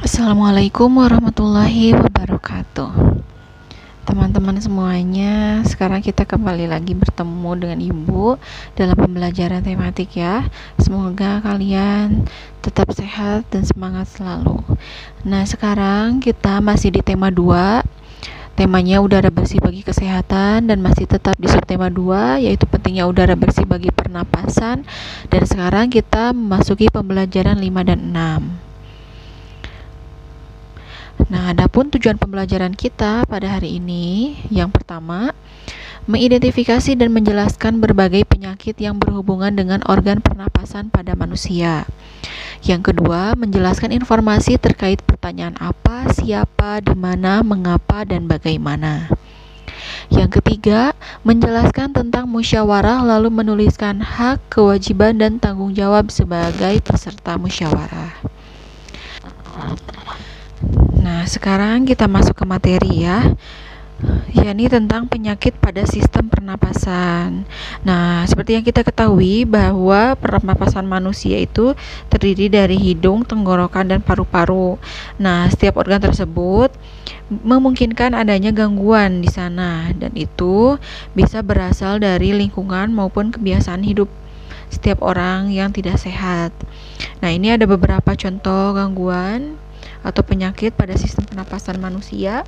Assalamualaikum warahmatullahi wabarakatuh. Teman-teman semuanya, sekarang kita kembali lagi bertemu dengan Ibu dalam pembelajaran tematik ya. Semoga kalian tetap sehat dan semangat selalu. Nah, sekarang kita masih di tema 2. Temanya udara bersih bagi kesehatan, dan masih tetap di subtema 2, yaitu pentingnya udara bersih bagi pernapasan. Dan sekarang kita memasuki pembelajaran 5 dan 6. Nah, adapun tujuan pembelajaran kita pada hari ini, yang pertama, mengidentifikasi dan menjelaskan berbagai penyakit yang berhubungan dengan organ pernapasan pada manusia. Yang kedua, menjelaskan informasi terkait pertanyaan apa, siapa, di mana, mengapa, dan bagaimana. Yang ketiga, menjelaskan tentang musyawarah lalu menuliskan hak, kewajiban, dan tanggung jawab sebagai peserta musyawarah. Nah, sekarang kita masuk ke materi ya, yakni tentang penyakit pada sistem pernapasan. Nah, seperti yang kita ketahui bahwa pernapasan manusia itu terdiri dari hidung, tenggorokan, dan paru-paru. Nah, setiap organ tersebut memungkinkan adanya gangguan di sana, dan itu bisa berasal dari lingkungan maupun kebiasaan hidup setiap orang yang tidak sehat. Nah, ini ada beberapa contoh gangguan atau penyakit pada sistem pernapasan manusia.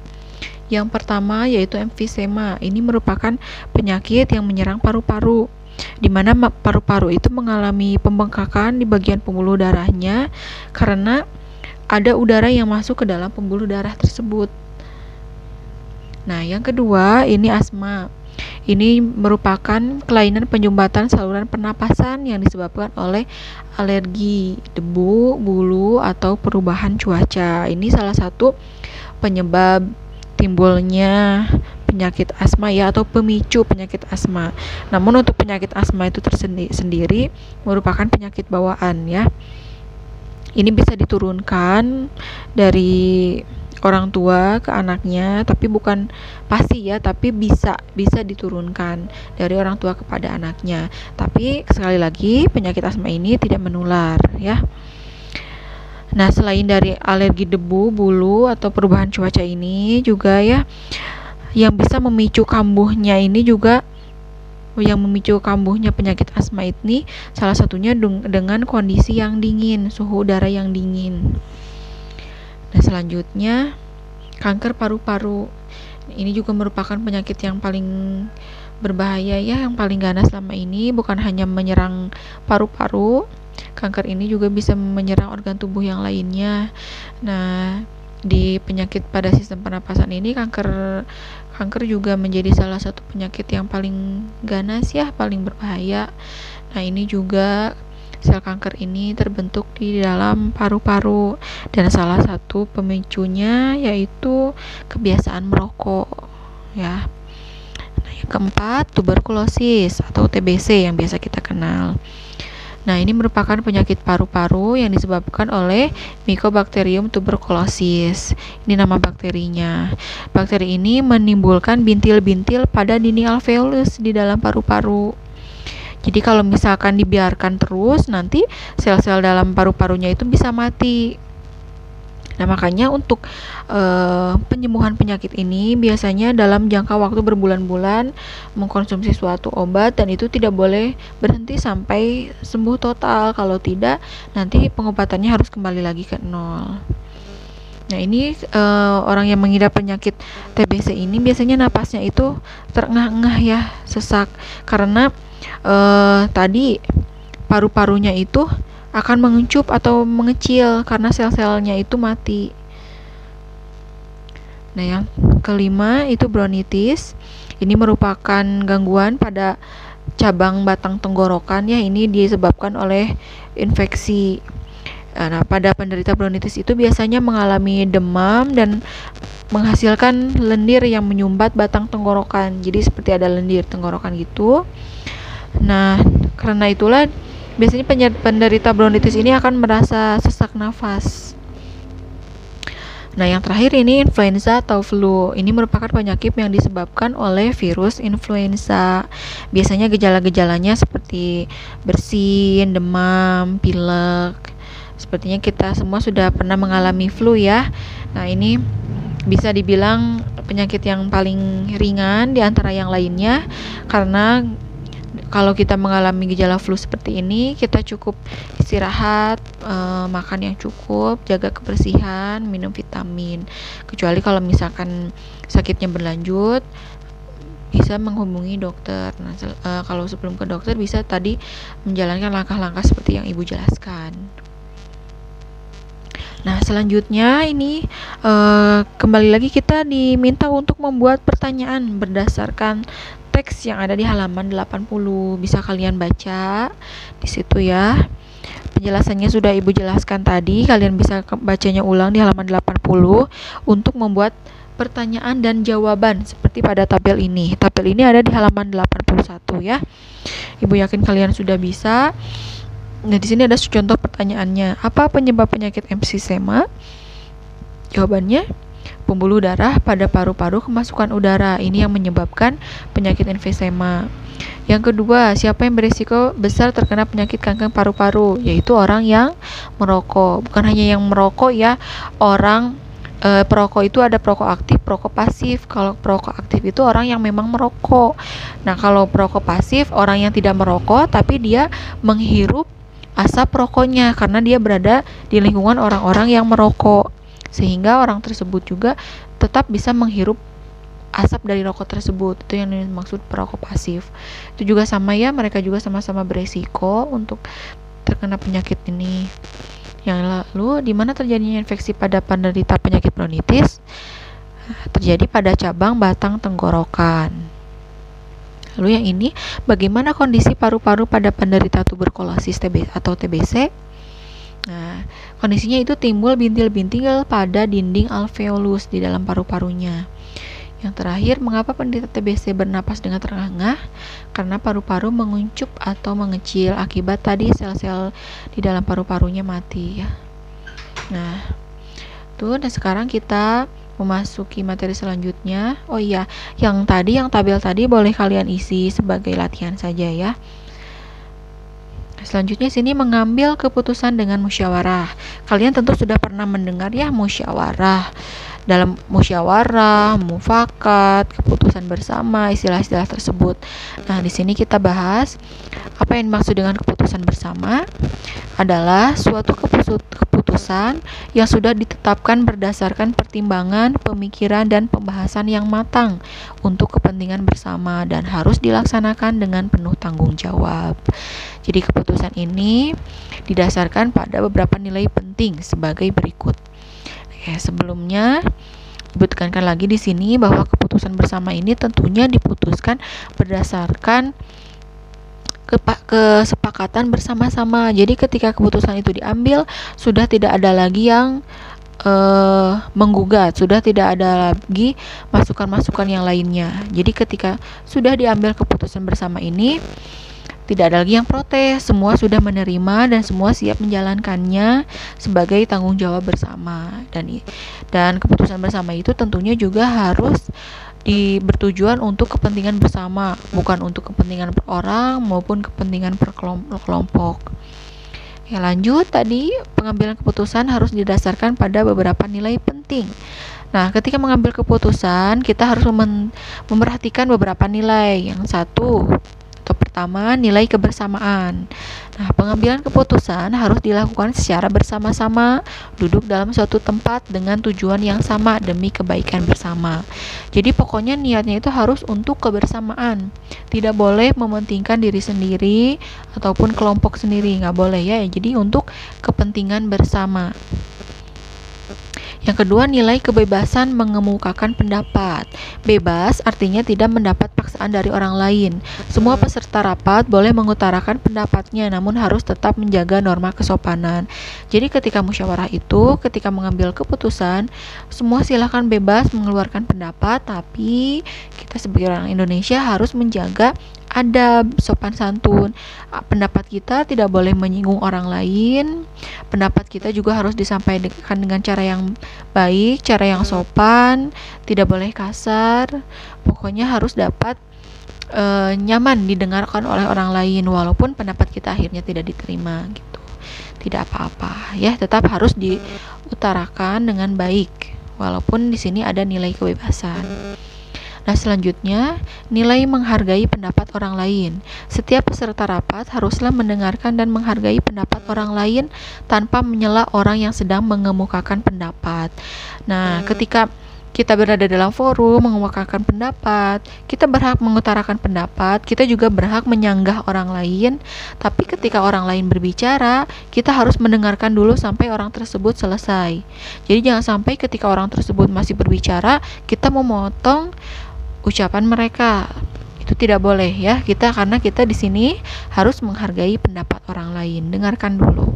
Yang pertama yaitu emfisema. Ini merupakan penyakit yang menyerang paru-paru, di mana paru-paru itu mengalami pembengkakan di bagian pembuluh darahnya karena ada udara yang masuk ke dalam pembuluh darah tersebut. Nah, yang kedua ini asma. Ini merupakan kelainan penyumbatan saluran pernapasan yang disebabkan oleh alergi debu, bulu, atau perubahan cuaca. Ini salah satu penyebab timbulnya penyakit asma ya, atau pemicu penyakit asma. Namun untuk penyakit asma itu sendiri merupakan penyakit bawaan ya. Ini bisa diturunkan dari orang tua ke anaknya, tapi bukan pasti ya, tapi bisa diturunkan dari orang tua kepada anaknya. Tapi sekali lagi penyakit asma ini tidak menular ya. Nah, selain dari alergi debu, bulu, atau perubahan cuaca ini juga ya, yang bisa memicu kambuhnya ini juga, yang memicu kambuhnya penyakit asma ini salah satunya dengan kondisi yang dingin, suhu udara yang dingin. Nah, selanjutnya kanker paru-paru. Ini juga merupakan penyakit yang paling berbahaya ya, yang paling ganas selama ini. Bukan hanya menyerang paru-paru, kanker ini juga bisa menyerang organ tubuh yang lainnya. Nah, di penyakit pada sistem pernapasan ini kanker juga menjadi salah satu penyakit yang paling ganas ya, paling berbahaya. Nah, ini juga sel kanker ini terbentuk di dalam paru-paru, dan salah satu pemicunya yaitu kebiasaan merokok ya. Nah, yang keempat, tuberkulosis atau TBC yang biasa kita kenal. Nah, ini merupakan penyakit paru-paru yang disebabkan oleh Mycobacterium tuberculosis. Ini nama bakterinya. Bakteri ini menimbulkan bintil-bintil pada dinding alveolus di dalam paru-paru. Jadi kalau misalkan dibiarkan terus, nanti sel-sel dalam paru-parunya itu bisa mati. Nah, makanya untuk penyembuhan penyakit ini biasanya dalam jangka waktu berbulan-bulan mengkonsumsi suatu obat, dan itu tidak boleh berhenti sampai sembuh total. Kalau tidak, nanti pengobatannya harus kembali lagi ke nol. Nah, ini orang yang mengidap penyakit TBC ini biasanya napasnya itu terengah-engah ya, sesak, karena tadi paru-parunya itu akan mengecup atau mengecil karena sel-selnya itu mati. Nah, yang kelima itu bronkitis. Ini merupakan gangguan pada cabang batang tenggorokan ya. Ini disebabkan oleh infeksi. Nah, pada penderita bronkitis itu biasanya mengalami demam dan menghasilkan lendir yang menyumbat batang tenggorokan. Jadi seperti ada lendir tenggorokan gitu. Nah, karena itulah biasanya penderita bronkitis ini akan merasa sesak nafas. Nah, yang terakhir ini influenza atau flu. Ini merupakan penyakit yang disebabkan oleh virus influenza. Biasanya gejala-gejalanya seperti bersin, demam, pilek, Sepertinya kita semua sudah pernah mengalami flu ya. Nah, ini bisa dibilang penyakit yang paling ringan di antara yang lainnya, karena kalau kita mengalami gejala flu seperti ini, kita cukup istirahat, makan yang cukup, jaga kebersihan, minum vitamin. Kecuali kalau misalkan sakitnya berlanjut, bisa menghubungi dokter. Nah, kalau sebelum ke dokter bisa tadi menjalankan langkah-langkah seperti yang Ibu jelaskan. Nah, selanjutnya ini kembali lagi kita diminta untuk membuat pertanyaan berdasarkan teks yang ada di halaman 80. Bisa kalian baca di situ ya. Penjelasannya sudah Ibu jelaskan tadi, kalian bisa bacanya ulang di halaman 80 untuk membuat pertanyaan dan jawaban seperti pada tabel ini. Tabel ini ada di halaman 81 ya. Ibu yakin kalian sudah bisa. Nah, di sini ada contoh pertanyaannya. Apa penyebab penyakit emfisema? Jawabannya, pembuluh darah pada paru-paru kemasukan udara. Ini yang menyebabkan penyakit emfisema. Yang kedua, siapa yang berisiko besar terkena penyakit kanker paru-paru? Yaitu orang yang merokok. Bukan hanya yang merokok ya, orang perokok itu ada perokok aktif, perokok pasif. Kalau perokok aktif itu orang yang memang merokok. Nah, kalau perokok pasif, orang yang tidak merokok tapi dia menghirup asap rokoknya karena dia berada di lingkungan orang-orang yang merokok, sehingga orang tersebut juga tetap bisa menghirup asap dari rokok tersebut. Itu yang dimaksud perokok pasif. Itu juga sama ya, mereka juga sama-sama beresiko untuk terkena penyakit ini. Yang lalu, di mana terjadinya infeksi pada penderita penyakit bronkitis? Terjadi pada cabang batang tenggorokan. Lalu yang ini, bagaimana kondisi paru-paru pada penderita tuberkulosis atau TBC? Nah, kondisinya itu timbul bintil-bintil pada dinding alveolus di dalam paru-parunya. Yang terakhir, mengapa penderita TBC bernapas dengan terengah? Karena paru-paru menguncup atau mengecil akibat tadi sel-sel di dalam paru-parunya mati ya. Nah, dan sekarang kita memasuki materi selanjutnya. Oh iya, yang tabel tadi boleh kalian isi sebagai latihan saja ya. Selanjutnya sini mengambil keputusan dengan musyawarah. Kalian tentu sudah pernah mendengar ya musyawarah. Dalam musyawarah, mufakat, keputusan bersama, istilah-istilah tersebut. Nah, di sini kita bahas apa yang dimaksud dengan keputusan bersama adalah suatu keputusan yang sudah ditetapkan berdasarkan pertimbangan, pemikiran, dan pembahasan yang matang untuk kepentingan bersama dan harus dilaksanakan dengan penuh tanggung jawab. Jadi keputusan ini didasarkan pada beberapa nilai penting sebagai berikut. Sebelumnya Ibu tekankan lagi di sini bahwa keputusan bersama ini tentunya diputuskan berdasarkan kesepakatan bersama-sama. Jadi ketika keputusan itu diambil, sudah tidak ada lagi yang menggugat, sudah tidak ada lagi masukan-masukan yang lainnya. Jadi ketika sudah diambil keputusan bersama ini, tidak ada lagi yang protes, semua sudah menerima dan semua siap menjalankannya sebagai tanggung jawab bersama. Dan keputusan bersama itu tentunya juga harus bertujuan untuk kepentingan bersama, bukan untuk kepentingan per orang maupun kepentingan per kelompok. Ya, lanjut tadi pengambilan keputusan harus didasarkan pada beberapa nilai penting. Nah, ketika mengambil keputusan, kita harus memperhatikan beberapa nilai. Yang satu, pertama, nilai kebersamaan. Nah, pengambilan keputusan harus dilakukan secara bersama-sama, duduk dalam suatu tempat dengan tujuan yang sama demi kebaikan bersama. Jadi pokoknya niatnya itu harus untuk kebersamaan. Tidak boleh mementingkan diri sendiri ataupun kelompok sendiri, nggak boleh ya. Jadi untuk kepentingan bersama. Yang kedua, nilai kebebasan mengemukakan pendapat. Bebas artinya tidak mendapat paksaan dari orang lain. Semua peserta rapat boleh mengutarakan pendapatnya, namun harus tetap menjaga norma kesopanan. Jadi ketika musyawarah itu, ketika mengambil keputusan, semua silakan bebas mengeluarkan pendapat, tapi kita sebagai orang Indonesia harus menjaga adab, sopan santun. Pendapat kita tidak boleh menyinggung orang lain. Pendapat kita juga harus disampaikan dengan cara yang baik, cara yang sopan, tidak boleh kasar. Pokoknya harus dapat nyaman didengarkan oleh orang lain walaupun pendapat kita akhirnya tidak diterima gitu. tidak apa-apa ya, tetap harus diutarakan dengan baik walaupun di sini ada nilai kebebasan. Nah, selanjutnya, nilai menghargai pendapat orang lain. Setiap peserta rapat haruslah mendengarkan dan menghargai pendapat orang lain tanpa menyela orang yang sedang mengemukakan pendapat. Nah, ketika kita berada dalam forum mengemukakan pendapat, kita berhak mengutarakan pendapat, kita juga berhak menyanggah orang lain, tapi ketika orang lain berbicara, kita harus mendengarkan dulu sampai orang tersebut selesai. Jadi jangan sampai ketika orang tersebut masih berbicara, kita memotong ucapan mereka. Itu tidak boleh ya, karena kita di sini harus menghargai pendapat orang lain. Dengarkan dulu.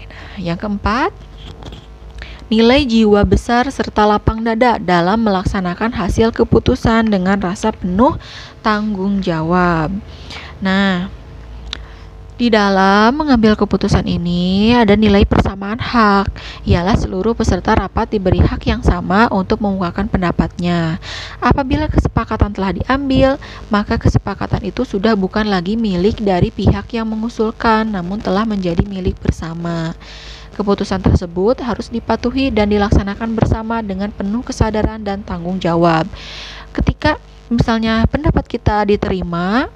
Nah, yang keempat, nilai jiwa besar serta lapang dada dalam melaksanakan hasil keputusan dengan rasa penuh tanggung jawab. Nah, di dalam mengambil keputusan ini ada nilai persamaan hak, ialah seluruh peserta rapat diberi hak yang sama untuk mengungkapkan pendapatnya. Apabila kesepakatan telah diambil, maka kesepakatan itu sudah bukan lagi milik dari pihak yang mengusulkan, namun telah menjadi milik bersama. Keputusan tersebut harus dipatuhi dan dilaksanakan bersama dengan penuh kesadaran dan tanggung jawab. Ketika misalnya pendapat kita diterima,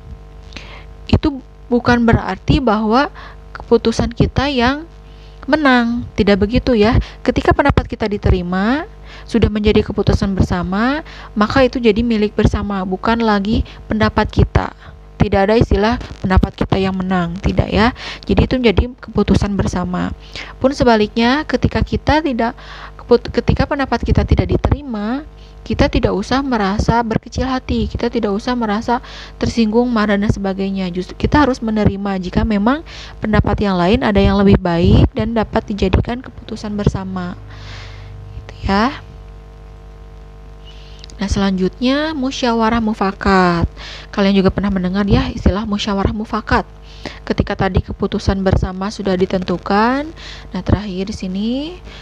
itu bukan berarti bahwa keputusan kita yang menang. Tidak begitu ya. Ketika pendapat kita diterima, sudah menjadi keputusan bersama, maka itu jadi milik bersama, bukan lagi pendapat kita. Tidak ada istilah pendapat kita yang menang, tidak ya. Jadi itu menjadi keputusan bersama. Pun sebaliknya, ketika pendapat kita tidak diterima, kita tidak usah merasa berkecil hati, kita tidak usah merasa tersinggung, marah dan sebagainya. Justru kita harus menerima jika memang pendapat yang lain ada yang lebih baik dan dapat dijadikan keputusan bersama. Gitu ya. Nah, selanjutnya musyawarah mufakat. Kalian juga pernah mendengar ya istilah musyawarah mufakat. Ketika tadi keputusan bersama sudah ditentukan, nah terakhir di sini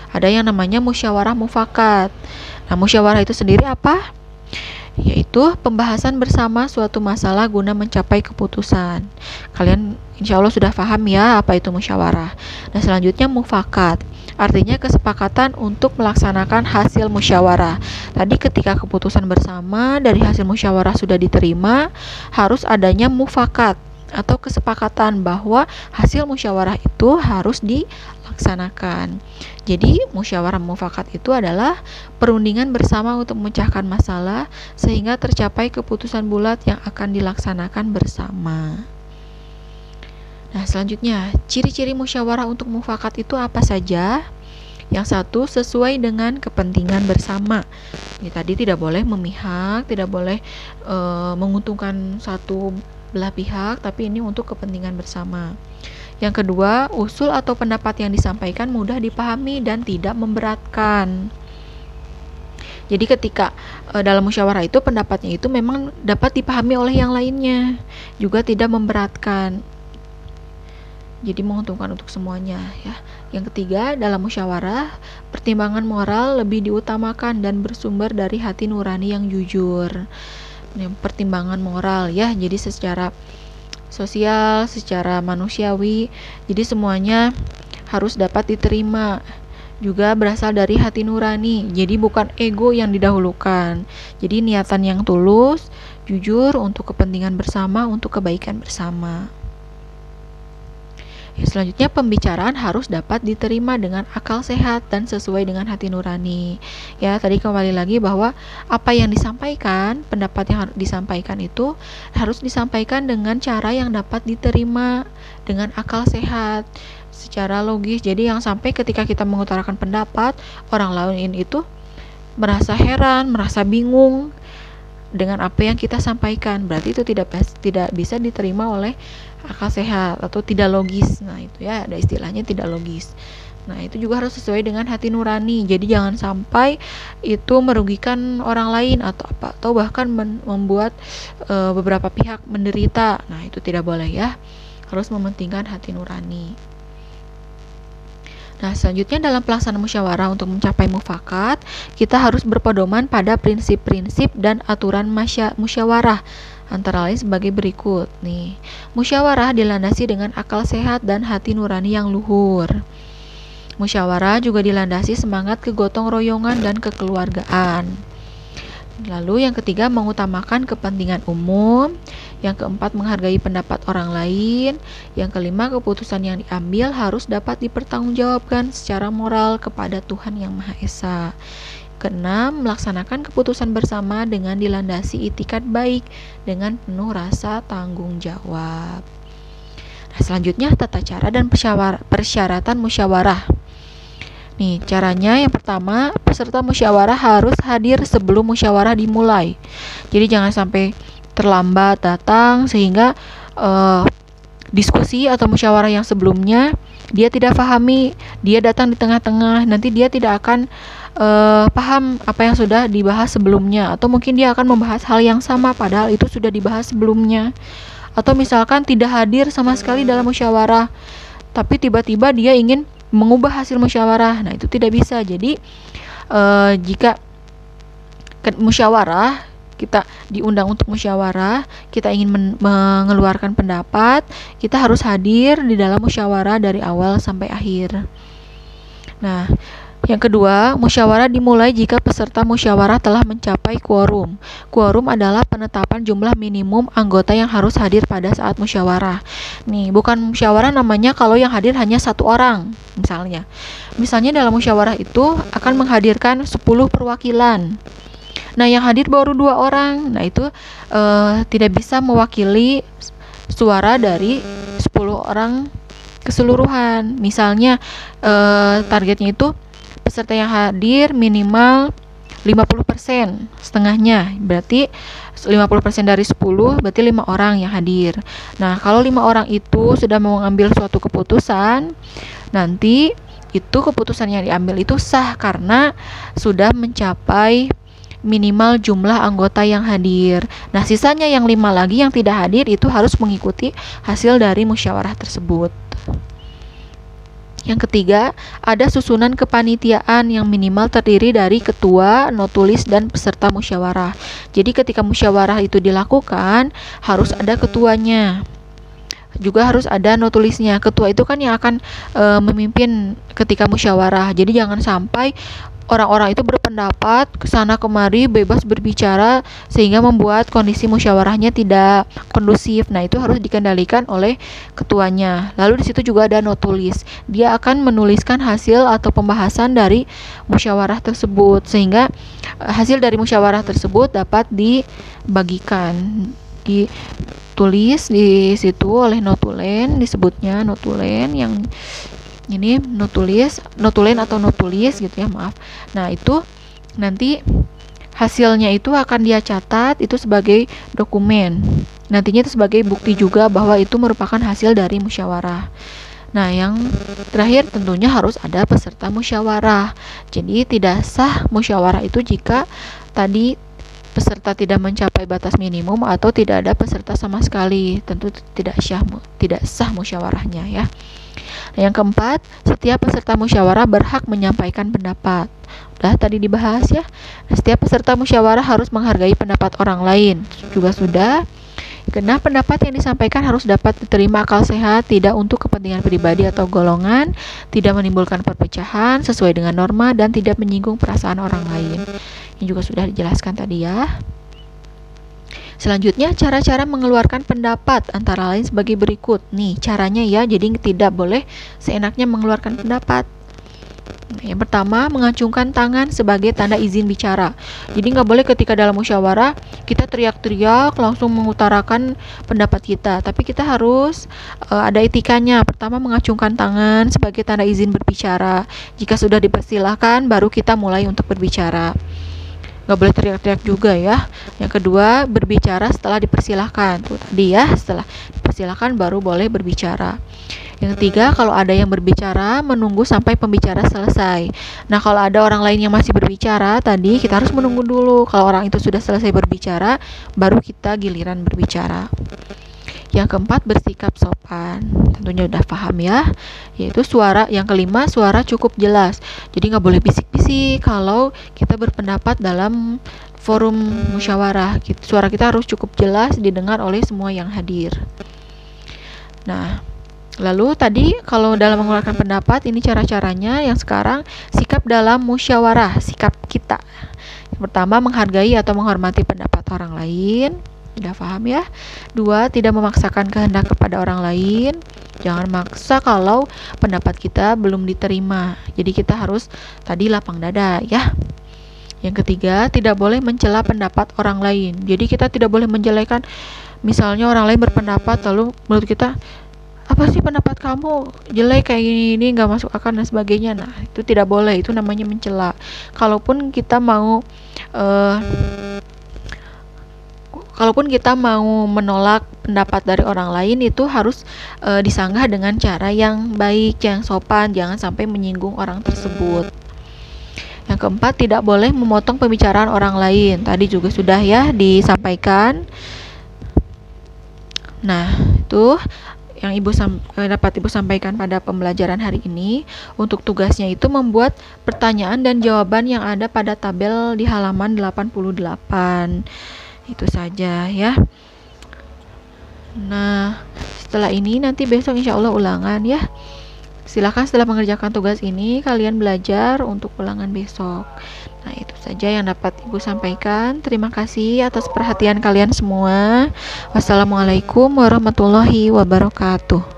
ada yang namanya musyawarah mufakat. Nah, musyawarah itu sendiri apa? Yaitu pembahasan bersama suatu masalah guna mencapai keputusan. Kalian insya Allah sudah paham ya apa itu musyawarah. Nah, selanjutnya mufakat. Artinya kesepakatan untuk melaksanakan hasil musyawarah. Tadi ketika keputusan bersama dari hasil musyawarah sudah diterima, harus adanya mufakat atau kesepakatan bahwa hasil musyawarah itu harus dilaksanakan. Jadi musyawarah mufakat itu adalah perundingan bersama untuk memecahkan masalah sehingga tercapai keputusan bulat yang akan dilaksanakan bersama. Nah, selanjutnya, ciri-ciri musyawarah untuk mufakat itu apa saja? Yang satu, sesuai dengan kepentingan bersama. Ini tadi tidak boleh memihak, tidak boleh menguntungkan satu belah pihak, tapi ini untuk kepentingan bersama. Yang kedua, usul atau pendapat yang disampaikan mudah dipahami dan tidak memberatkan. Jadi ketika dalam musyawarah itu pendapatnya itu memang dapat dipahami oleh yang lainnya, juga tidak memberatkan. Jadi menguntungkan untuk semuanya ya. Yang ketiga, dalam musyawarah, pertimbangan moral lebih diutamakan dan bersumber dari hati nurani yang jujur. Pertimbangan moral ya, jadi secara sosial, secara manusiawi, jadi semuanya harus dapat diterima. Juga berasal dari hati nurani, jadi bukan ego yang didahulukan. Jadi niatan yang tulus, jujur untuk kepentingan bersama, untuk kebaikan bersama. Selanjutnya, pembicaraan harus dapat diterima dengan akal sehat dan sesuai dengan hati nurani. Ya, tadi kembali lagi bahwa apa yang disampaikan, pendapat yang disampaikan itu harus disampaikan dengan cara yang dapat diterima dengan akal sehat, secara logis. Jadi yang sampai ketika kita mengutarakan pendapat, orang lain itu merasa heran, merasa bingung dengan apa yang kita sampaikan, berarti itu tidak bisa diterima oleh akal sehat atau tidak logis. Nah, itu ya ada istilahnya tidak logis. Nah, itu juga harus sesuai dengan hati nurani. Jadi jangan sampai itu merugikan orang lain atau bahkan membuat beberapa pihak menderita. Nah, itu tidak boleh ya. Harus mementingkan hati nurani. Nah, selanjutnya dalam pelaksanaan musyawarah untuk mencapai mufakat, kita harus berpedoman pada prinsip-prinsip dan aturan musyawarah antara lain sebagai berikut nih. Musyawarah dilandasi dengan akal sehat dan hati nurani yang luhur. Musyawarah juga dilandasi semangat kegotong royongan dan kekeluargaan. Lalu yang ketiga, mengutamakan kepentingan umum. Yang keempat, menghargai pendapat orang lain. Yang kelima, keputusan yang diambil harus dapat dipertanggungjawabkan secara moral kepada Tuhan Yang Maha Esa. Keenam, melaksanakan keputusan bersama dengan dilandasi itikat baik dengan penuh rasa tanggung jawab. Nah, selanjutnya tata cara dan persyaratan musyawarah. Nih, caranya yang pertama, peserta musyawarah harus hadir sebelum musyawarah dimulai. Jadi jangan sampai terlambat datang sehingga diskusi atau musyawarah yang sebelumnya dia tidak pahami, dia datang di tengah-tengah, nanti dia tidak akan paham apa yang sudah dibahas sebelumnya, atau mungkin dia akan membahas hal yang sama padahal itu sudah dibahas sebelumnya, atau misalkan tidak hadir sama sekali dalam musyawarah tapi tiba-tiba dia ingin mengubah hasil musyawarah. Nah, itu tidak bisa. Jadi jika musyawarah, kita diundang untuk musyawarah, kita ingin mengeluarkan pendapat, kita harus hadir di dalam musyawarah dari awal sampai akhir. Nah, yang kedua, musyawarah dimulai jika peserta musyawarah telah mencapai quorum. Quorum adalah penetapan jumlah minimum anggota yang harus hadir pada saat musyawarah. Nih, bukan musyawarah namanya kalau yang hadir hanya 1 orang, misalnya. Misalnya dalam musyawarah itu akan menghadirkan 10 perwakilan. Nah, yang hadir baru 2 orang. Nah, itu tidak bisa mewakili suara dari 10 orang keseluruhan. Misalnya targetnya itu peserta yang hadir minimal 50%, setengahnya berarti 50% dari 10 berarti 5 orang yang hadir. Nah, kalau 5 orang itu sudah mengambil suatu keputusan, nanti itu keputusan yang diambil itu sah karena sudah mencapai minimal jumlah anggota yang hadir. Nah, sisanya yang 5 lagi yang tidak hadir itu harus mengikuti hasil dari musyawarah tersebut. Yang ketiga, ada susunan kepanitiaan yang minimal terdiri dari ketua, notulis, dan peserta musyawarah. Jadi ketika musyawarah itu dilakukan, harus ada ketuanya. Juga harus ada notulisnya. Ketua itu kan yang akan memimpin ketika musyawarah. Jadi jangan sampai orang-orang itu berpendapat kesana kemari bebas berbicara sehingga membuat kondisi musyawarahnya tidak kondusif. Nah, itu harus dikendalikan oleh ketuanya. Lalu di situ juga ada notulis. Dia akan menuliskan hasil atau pembahasan dari musyawarah tersebut sehingga hasil dari musyawarah tersebut dapat dibagikan, ditulis di situ oleh notulen, disebutnya notulen yang ini notulen atau notulis gitu ya, maaf. Nah, itu nanti hasilnya itu akan dia catat itu sebagai dokumen. Nantinya itu sebagai bukti juga bahwa itu merupakan hasil dari musyawarah. Nah, yang terakhir tentunya harus ada peserta musyawarah. Jadi tidak sah musyawarah itu jika tadi peserta tidak mencapai batas minimum atau tidak ada peserta sama sekali. Tentu tidak sah musyawarahnya ya. Nah, yang keempat, setiap peserta musyawarah berhak menyampaikan pendapat. Udah tadi dibahas ya. Nah, setiap peserta musyawarah harus menghargai pendapat orang lain. Juga sudah. Karena pendapat yang disampaikan harus dapat diterima akal sehat, tidak untuk kepentingan pribadi atau golongan, tidak menimbulkan perpecahan sesuai dengan norma, dan tidak menyinggung perasaan orang lain. Ini juga sudah dijelaskan tadi ya. Selanjutnya, cara-cara mengeluarkan pendapat antara lain sebagai berikut. Nih, caranya ya, jadi tidak boleh seenaknya mengeluarkan pendapat. Nah, yang pertama, mengacungkan tangan sebagai tanda izin bicara. Jadi nggak boleh ketika dalam musyawarah kita teriak-teriak langsung mengutarakan pendapat kita, tapi kita harus ada etikanya. Pertama, mengacungkan tangan sebagai tanda izin berbicara. Jika sudah dipersilahkan, baru kita mulai untuk berbicara. Nggak boleh teriak-teriak juga ya. Yang kedua, berbicara setelah dipersilahkan. Tuh tadi ya, setelah dipersilahkan baru boleh berbicara. Yang ketiga, kalau ada yang berbicara, menunggu sampai pembicara selesai. Nah, kalau ada orang lain yang masih berbicara, tadi kita harus menunggu dulu. Kalau orang itu sudah selesai berbicara, baru kita giliran berbicara. Yang keempat, bersikap sopan. Tentunya udah paham ya. Yaitu suara. Yang kelima, suara cukup jelas. Jadi nggak boleh bisik-bisik kalau kita berpendapat dalam forum musyawarah. Suara kita harus cukup jelas didengar oleh semua yang hadir. Nah, lalu tadi kalau dalam mengeluarkan pendapat, ini cara-caranya. Yang sekarang, sikap dalam musyawarah, sikap kita. Yang pertama, menghargai atau menghormati pendapat orang lain. Sudah paham ya? 2, tidak memaksakan kehendak kepada orang lain. Jangan maksa kalau pendapat kita belum diterima. Jadi kita harus tadi lapang dada ya. Yang ketiga, tidak boleh mencela pendapat orang lain. Jadi kita tidak boleh menjelekan. Misalnya orang lain berpendapat, lalu menurut kita, apa sih pendapat kamu jelek kayak gini, nggak masuk akal dan sebagainya. Nah, itu tidak boleh, itu namanya mencela. Kalaupun kita mau menolak pendapat dari orang lain, itu harus disanggah dengan cara yang baik, yang sopan, jangan sampai menyinggung orang tersebut. Yang keempat, tidak boleh memotong pembicaraan orang lain. Tadi juga sudah ya disampaikan. Nah, itu yang dapat Ibu sampaikan pada pembelajaran hari ini. Untuk tugasnya itu membuat pertanyaan dan jawaban yang ada pada tabel di halaman 88. Itu saja ya. Nah, setelah ini nanti besok insya Allah ulangan ya. Silakan setelah mengerjakan tugas ini kalian belajar untuk ulangan besok. Nah, itu saja yang dapat Ibu sampaikan. Terima kasih atas perhatian kalian semua. Wassalamualaikum warahmatullahi wabarakatuh.